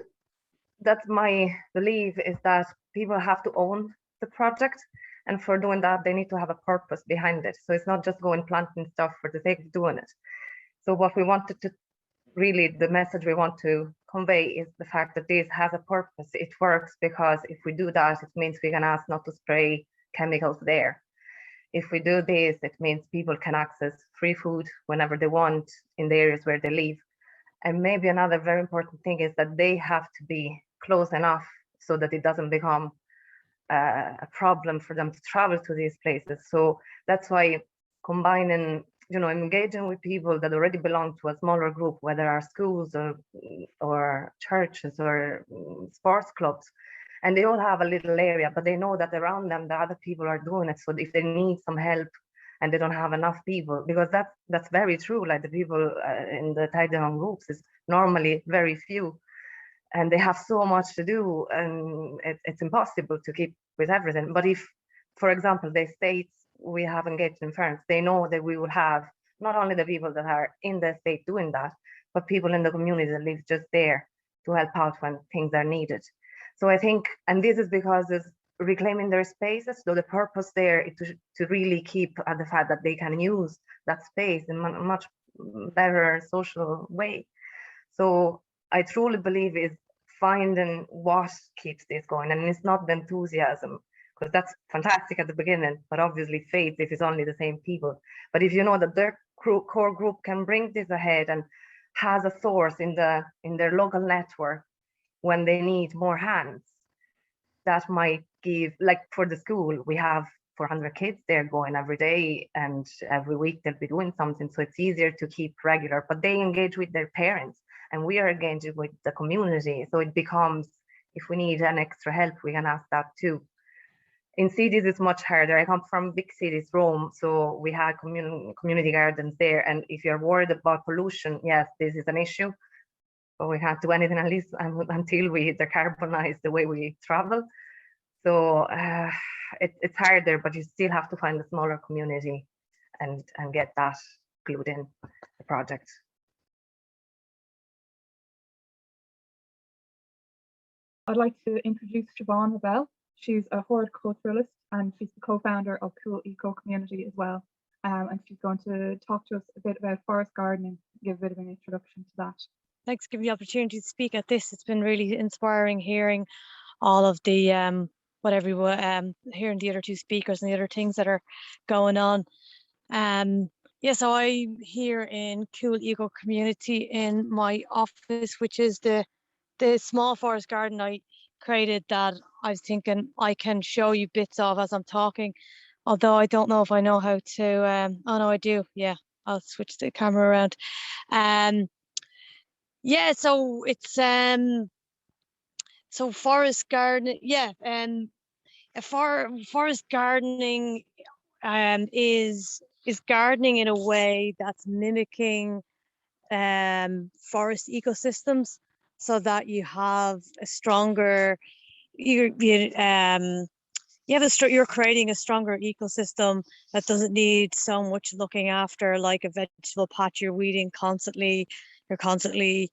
Speaker 2: that's my belief, is that people have to own the project, and for doing that they need to have a purpose behind it. So it's not just going planting stuff for the sake of doing it. So what we wanted to really, the message we want to convey is the fact that this has a purpose. It works because if we do that, it means we can ask not to spray chemicals there. If we do this, it means people can access free food whenever they want in the areas where they live. And maybe another very important thing is that they have to be close enough so that it doesn't become a problem for them to travel to these places. So that's why combining, you know, engaging with people that already belong to a smaller group, whether are schools or churches or sports clubs, and they all have a little area, but they know that around them the other people are doing it. So if they need some help and they don't have enough people, because that's very true, like the people in the tidy home groups is normally very few, and they have so much to do, and it's impossible to keep with everything. But if, for example, they state we have engagement firms, they know that we will have not only the people that are in the estate doing that, but people in the community that live just there to help out when things are needed. So I think, and this is because it's reclaiming their spaces. So the purpose there is to really keep at the fact that they can use that space in a much better social way. So I truly believe is finding what keeps this going, and it's not the enthusiasm, because that's fantastic at the beginning, but obviously fades if it's only the same people. But if you know that their core group can bring this ahead and has a source in their local network when they need more hands, that might give, like for the school, we have 400 kids there going every day, and every week they'll be doing something, so it's easier to keep regular, but they engage with their parents and we are engaging with the community. So it becomes, if we need an extra help, we can ask that too. In cities, it's much harder. I come from big cities, Rome, so we had community gardens there. And if you're worried about pollution, yes, this is an issue, but we can't do anything at least until we decarbonize the way we travel. So it's harder, but you still have to find a smaller community and get that glued in the project.
Speaker 1: I'd like to introduce Siobhán Lavelle. She's a horticulturalist and she's the co-founder of Coole Eco Community as well. And she's going to talk to us a bit about forest gardening, give a bit of an introduction to that.
Speaker 4: Thanks for giving me the opportunity to speak at this. It's been really inspiring hearing all of the hearing the other two speakers and the other things that are going on. Yeah, so I'm here in Coole Eco Community in my office, which is the small forest garden I created that I was thinking I can show you bits of as I'm talking, although I don't know if I know how to, oh no, I do. Yeah, I'll switch the camera around. Yeah, so it's so forest gardening, yeah, forest gardening is gardening in a way that's mimiking forest ecosystems, so that you have a stronger, you're creating a stronger ecosystem that doesn't need so much looking after, like a vegetable patch. You're weeding constantly, you're constantly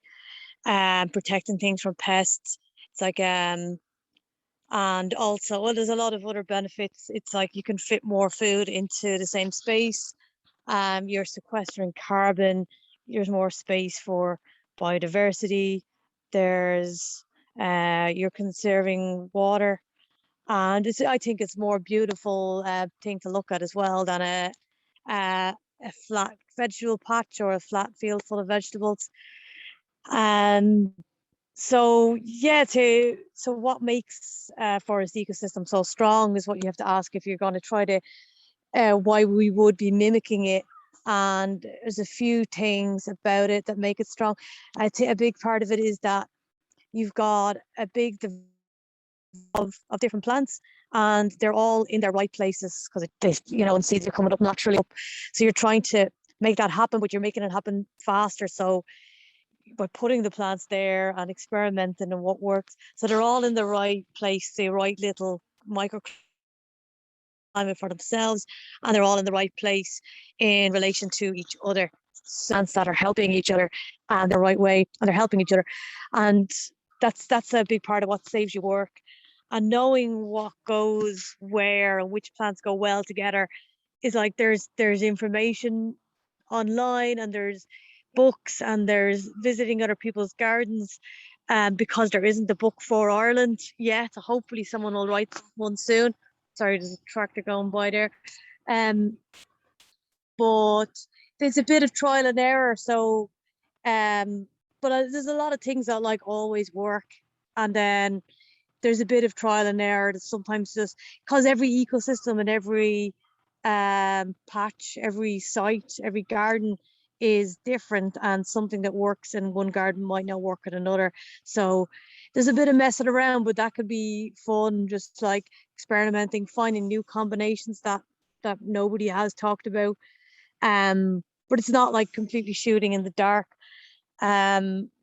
Speaker 4: protecting things from pests. It's like and also, well, there's a lot of other benefits. It's like you can fit more food into the same space. You're sequestering carbon. There's more space for biodiversity. There's you're conserving water, And I think it's more beautiful thing to look at as well than a flat vegetable patch or a flat field full of vegetables. So yeah, so what makes forest ecosystem so strong is what you have to ask if you're going to try to why we would be mimicking it. And there's a few things about it that make it strong. I think a big part of it is that you've got a big of different plants, and they're all in their right places because they, you know, and seeds are coming up naturally. So you're trying to make that happen, but you're making it happen faster. So by putting the plants there and experimenting and what works, so they're all in the right place, the right little microclimate for themselves, and they're all in the right place in relation to each other. Plants that are helping each other and the right way, and they're helping each other, and that's a big part of what saves you work. And knowing what goes where and which plants go well together is like there's information online, and there's books, and there's visiting other people's gardens, because there isn't a book for Ireland yet. Hopefully someone will write one soon. Sorry, there's a tractor going by there. But there's a bit of trial and error. So but there's a lot of things that like always work, and then there's a bit of trial and error that sometimes just because every ecosystem and every patch, every site, every garden is different, and something that works in one garden might not work in another. So there's a bit of messing around, but that could be fun, just like experimenting, finding new combinations that nobody has talked about. But it's not like completely shooting in the dark.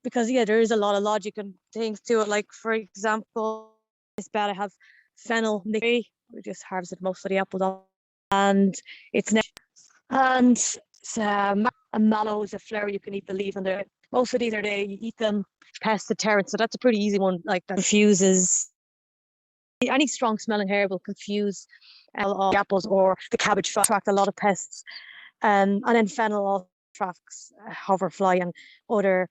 Speaker 4: Because yeah, there is a lot of logic and things to it. Like for example, this bed I have fennel we just harvested most of the apples off, and it's and a mallow is a flower you can eat the leaf, and most of these are there, you eat them, pest deterrent. So that's a pretty easy one. Like that confuses any strong smelling herb will confuse the apples, or the cabbage attract a lot of pests. And then fennel also attracts hoverfly and other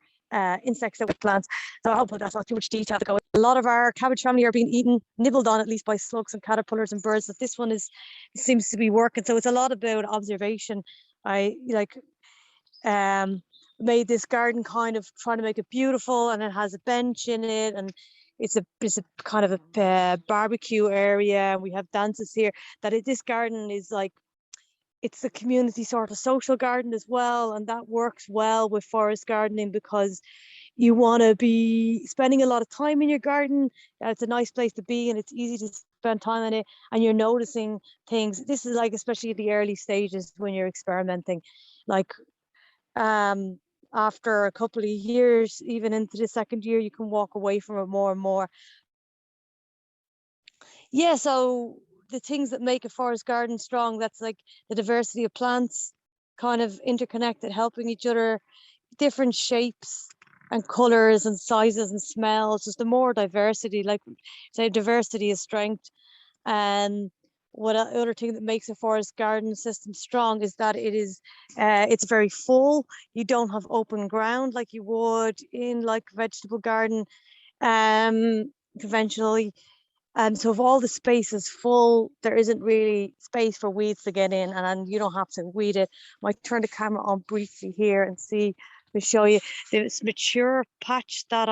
Speaker 4: insects that with plants. So I hope that's not too much detail to go. A lot of our cabbage family are being eaten, nibbled on at least by slugs and caterpillars and birds. But this one seems to be working. So it's a lot about observation. I made this garden kind of trying to make it beautiful, and it has a bench in it, and it's a kind of a barbecue area. We have dances here. This garden is like, it's a community sort of social garden as well, and that works well with forest gardening because you want to be spending a lot of time in your garden. It's a nice place to be, and it's easy to spend time in it, and you're noticing things. This is like especially the early stages when you're experimenting, like after a couple of years, even into the second year, you can walk away from it more and more. Yeah, so the things that make a forest garden strong, that's like the diversity of plants kind of interconnected, helping each other, different shapes and colors and sizes and smells. Just the more diversity, like say diversity is strength. And what other thing that makes a forest garden system strong is that it's very full. You don't have open ground like you would in like a vegetable garden conventionally. So if all the space is full, there isn't really space for weeds to get in, and you don't have to weed it. I might turn the camera on briefly here and see, to show you this mature patch that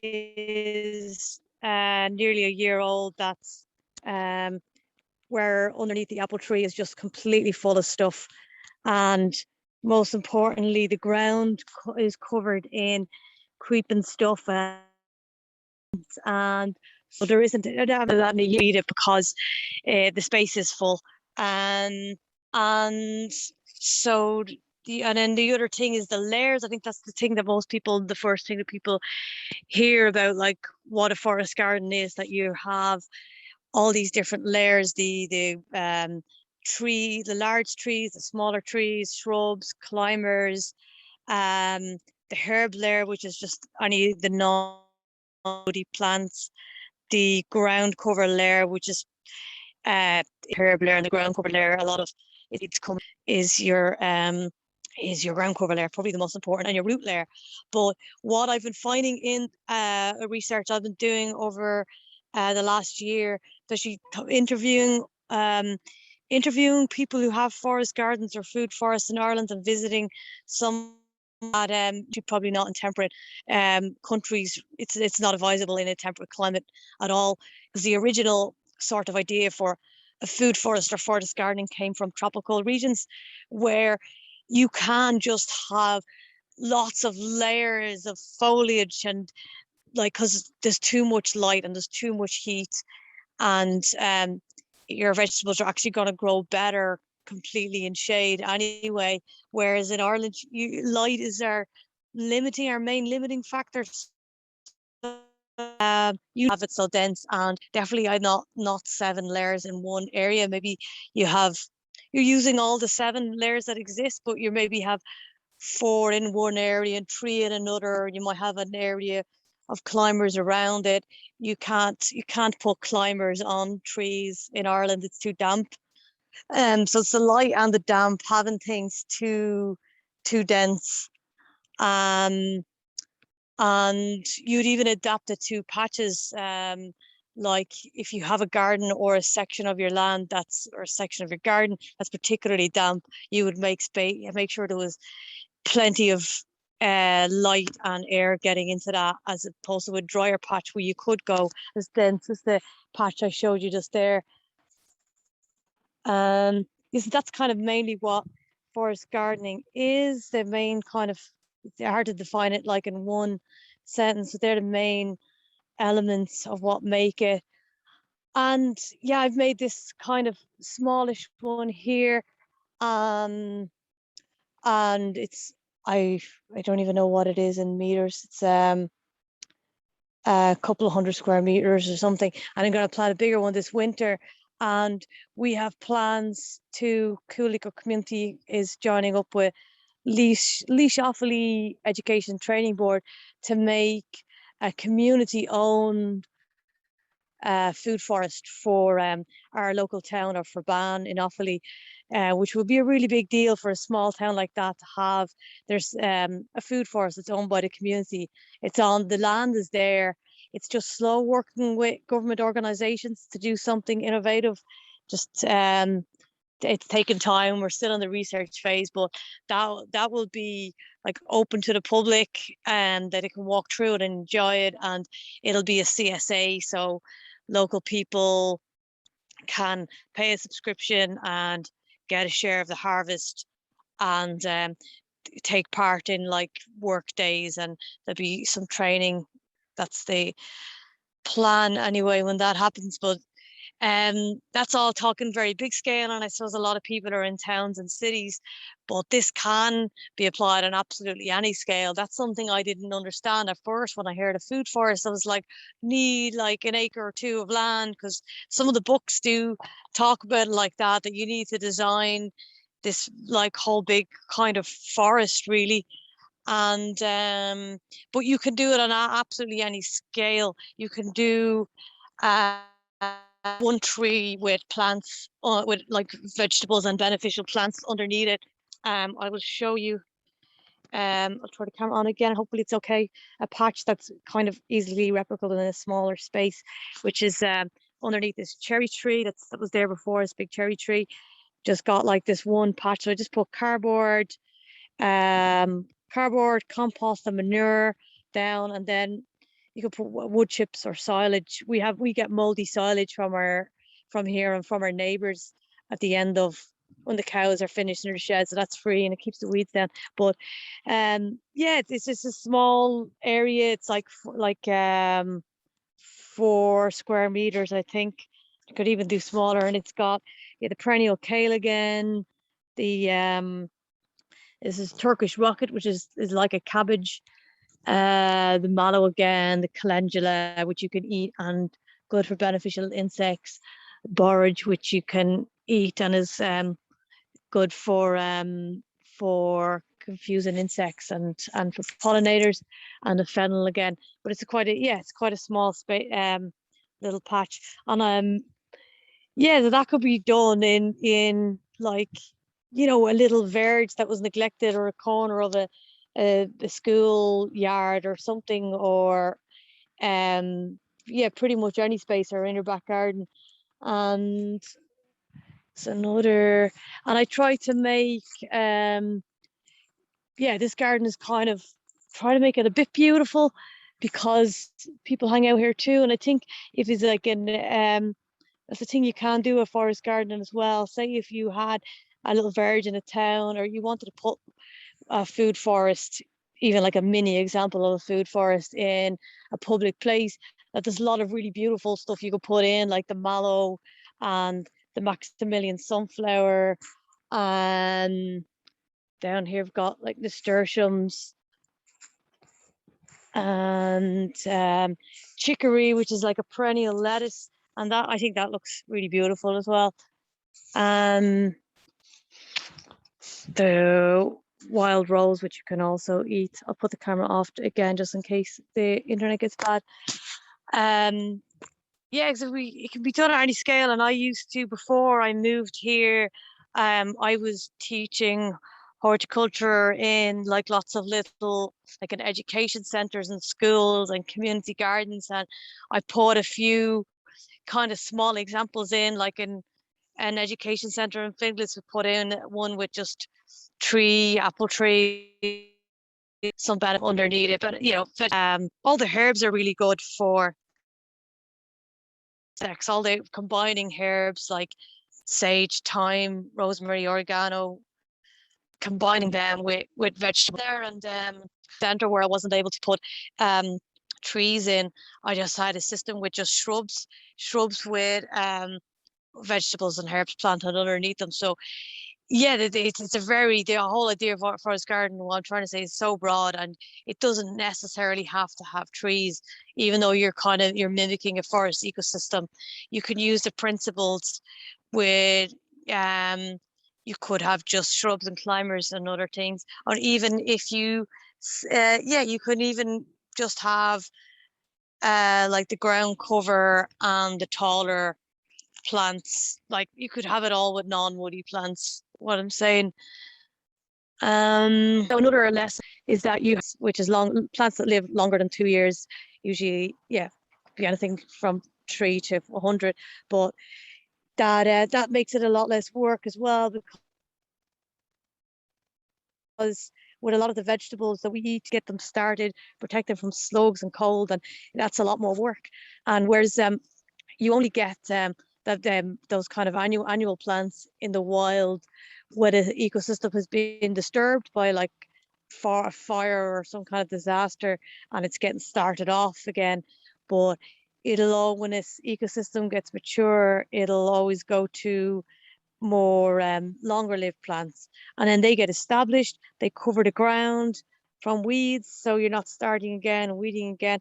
Speaker 4: is nearly a year old. That's where underneath the apple tree is just completely full of stuff. And most importantly, the ground is covered in creeping stuff. And so there isn't that you need it because the space is full, and so and then the other thing is the layers. I think that's the first thing that people hear about, like what a forest garden is, that you have all these different layers, the large trees, the smaller trees, shrubs, climbers, the herb layer, which is just only the non-woody plants, the ground cover layer, which is herb layer, and the ground cover layer. A lot of it is your is your ground cover layer, probably the most important, and your root layer. But what I've been finding in a research I've been doing over the last year, especially interviewing people who have forest gardens or food forests in Ireland, and visiting some that probably not in temperate countries. It's not advisable in a temperate climate at all, because the original sort of idea for a food forest or forest gardening came from tropical regions, where you can just have lots of layers of foliage, and like, because there's too much light and there's too much heat, and your vegetables are actually going to grow better completely in shade anyway. Whereas in Ireland, light is our main limiting factor. You have it so dense, and definitely not 7 layers in one area. Maybe you're using all the 7 layers that exist, but you maybe have 4 in one area and 3 in another. You might have an area of climbers around it. You can't put climbers on trees in Ireland. It's too damp. So it's the light and the damp, having things too dense. And you'd even adapt it to patches. Like if you have a garden or a section of your land or a section of your garden that's particularly damp, you would make sure there was plenty of light and air getting into that, as opposed to a drier patch where you could go as dense as the patch I showed you just there. That's kind of mainly what forest gardening is. The main kind of, it's hard to define it like in one sentence, but they're the main elements of what make it. And yeah, I've made this kind of smallish one here, and it's I don't even know what it is in meters. It's a couple of 100 square meters or something, and I'm going to plant a bigger one this winter. And we have plans to, Coole Eco Community is joining up with Laois Offaly Education Training Board to make a community-owned food forest for our local town of Siobhán in Offaly, which would be a really big deal for a small town like that to have. There's a food forest that's owned by the community. The land is there. It's just slow working with government organisations to do something innovative. It's taken time. We're still in the research phase, but that will be like open to the public, and that it can walk through it and enjoy it. And it'll be a CSA, so local people can pay a subscription and get a share of the harvest, and take part in like work days, and there'll be some training. That's the plan anyway when that happens. But that's all talking very big scale, and I suppose a lot of people are in towns and cities, but this can be applied on absolutely any scale. That's something I didn't understand at first when I heard of food forest. I was like, need like an acre or 2 of land, because some of the books do talk about it like that you need to design this like whole big kind of forest really. And but you can do it on absolutely any scale. You can do one tree with plants, with like vegetables and beneficial plants underneath it. I will show you. I'll turn the camera on again. Hopefully it's okay. A patch that's kind of easily replicable in a smaller space, which is underneath this cherry tree that was there before. This big cherry tree. Just got like this one patch. So I just put cardboard, compost, and manure down, and then you can put wood chips or silage. We get moldy silage from here and from our neighbours at the end of when the cows are finished in their sheds, so that's free and it keeps the weeds down. But yeah, it's just a small area. It's like 4 square meters, I think. You could even do smaller, and it's got the perennial kale again. This is Turkish rocket, which is like a cabbage. The mallow again, the calendula, which you can eat and good for beneficial insects. Borage, which you can eat and is good for confusing insects and for pollinators. And the fennel again, but it's quite a small space, little patch. And yeah, that could be done in like you know, a little verge that was neglected, or a corner of a school yard or something, or yeah, pretty much any space, or in your back garden. And it's another, and I try to make yeah, this garden is kind of try to make it a bit beautiful, because people hang out here too. And I think if it's like an that's the thing, you can do a forest garden as well. Say if you had a little verge in a town, or you wanted to put a food forest, even like a mini example of a food forest in a public place, that there's a lot of really beautiful stuff you could put in, like the mallow and the Maximilian sunflower. And down here we've got like nasturtiums and chicory, which is like a perennial lettuce, and that, I think that looks really beautiful as well. The wild rose, which you can also eat. I'll put the camera off again just in case the internet gets bad. Yeah, because it can be done at any scale. And I used to, before I moved here, I was teaching horticulture in like lots of little, like in education centres and schools and community gardens. And I put a few kind of small examples in, like in an education centre in Finglas, we put in one with just apple tree, some benefit underneath it. But you know, all the herbs are really good for sex. All the combining herbs like sage, thyme, rosemary, oregano, combining them with vegetables there. And centre where I wasn't able to put trees in, I just had a system with just shrubs with vegetables and herbs planted underneath them. So yeah, it's a very, the whole idea of forest garden, what I'm trying to say, is so broad, and it doesn't necessarily have to have trees. Even though you're mimicking a forest ecosystem, you can use the principles with you could have just shrubs and climbers and other things. Or even if you yeah, you could even just have like the ground cover and the taller plants. Like you could have it all with non-woody plants, what I'm saying. Another lesson is that which is plants that live longer than 2 years, usually, yeah, be anything from 3 to 100, but that makes it a lot less work as well, because with a lot of the vegetables that we eat, to get them started, protect them from slugs and cold, and that's a lot more work. And whereas you only get those kind of annual plants in the wild where the ecosystem has been disturbed by like fire or some kind of disaster, and it's getting started off again. But when this ecosystem gets mature, it'll always go to more longer lived plants, and then they get established, they cover the ground from weeds, so you're not starting again, weeding again.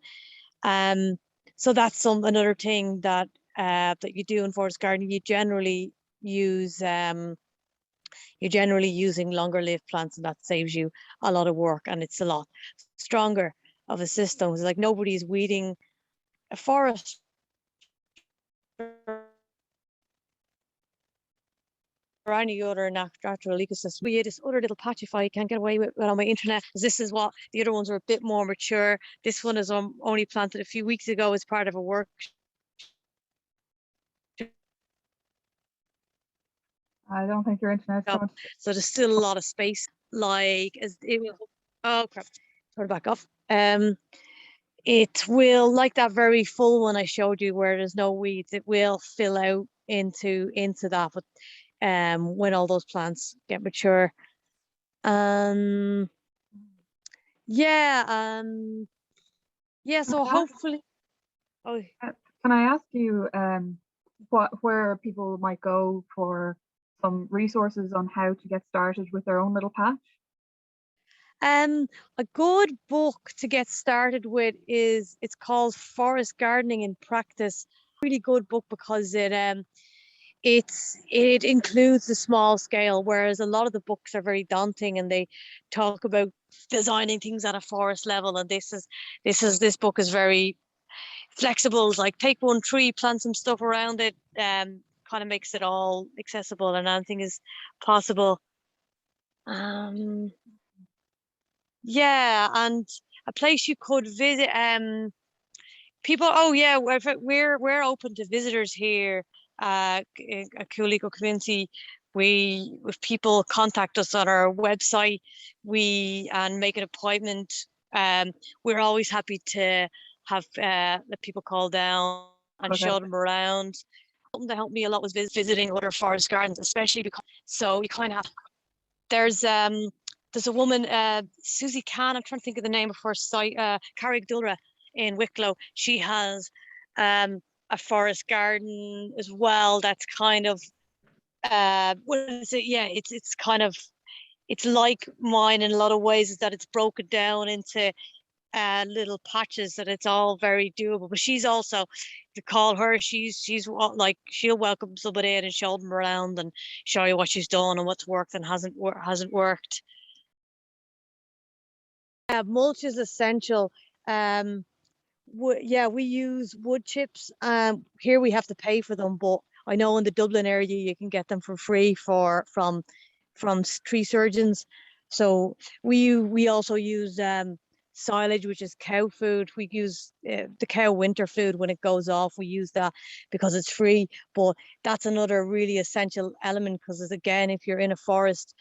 Speaker 4: So that's another thing that you do in forest gardening. You generally use you're generally using longer lived plants, and that saves you a lot of work, and it's a lot stronger of a system. It's like nobody's weeding a forest or any other natural ecosystem. We had this other little patch, if I can't get away with it on my internet, this is what the other ones are a bit more mature. This one is only planted a few weeks ago as part of a work.
Speaker 1: I don't think your internet's coming.
Speaker 4: So there's still a lot of space. Like as it will, oh crap, turn it back off. It will, like that very full one I showed you where there's no weeds, it will fill out into that. But when all those plants get mature, yeah, so hopefully. Oh,
Speaker 1: can I ask you where people might go for some resources on how to get started with their own little patch?
Speaker 4: A good book to get started with it's called Forest Gardening in Practice. Really good book because it includes the small scale, whereas a lot of the books are very daunting and they talk about designing things at a forest level. And this book is very flexible. It's like take one tree, plant some stuff around it, kind of makes it all accessible and anything is possible. Yeah, and a place you could visit. People. Oh yeah, we're open to visitors here. At Coole Eco Community, if people contact us on our website, and make an appointment. We're always happy to have let people call down and
Speaker 1: Okay.
Speaker 4: show them around. Something that helped me a lot was visiting other forest gardens, especially because you kind of have. There's a woman, Susie Can, I'm trying to think of the name of her site, Carrick Dulra in Wicklow. She has a forest garden as well. That's kind of what is it? Yeah, it's kind of, it's like mine in a lot of ways, is that it's broken down into little patches, that it's all very doable. But she's also, to call her, she's like, she'll welcome somebody in and show them around and show you what she's done and what's worked and hasn't worked. Mulch is essential. We use wood chips. Here we have to pay for them, but I know in the Dublin area you can get them for free from tree surgeons. So we also use silage, which is cow food. We use the cow winter food when it goes off. We use that because it's free. But that's another really essential element, because again, if you're in a forest,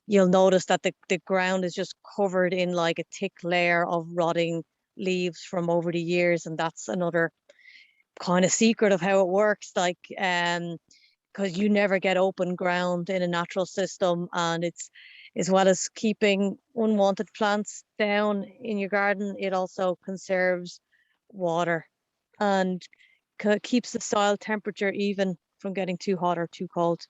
Speaker 4: you'll notice that the ground is just covered in like a thick layer of rotting leaves from over the years, and that's another kind of secret of how it works. Like because you never get open ground in a natural system, and it's, as well as keeping unwanted plants down in your garden, it also conserves water and keeps the soil temperature even from getting too hot or too cold.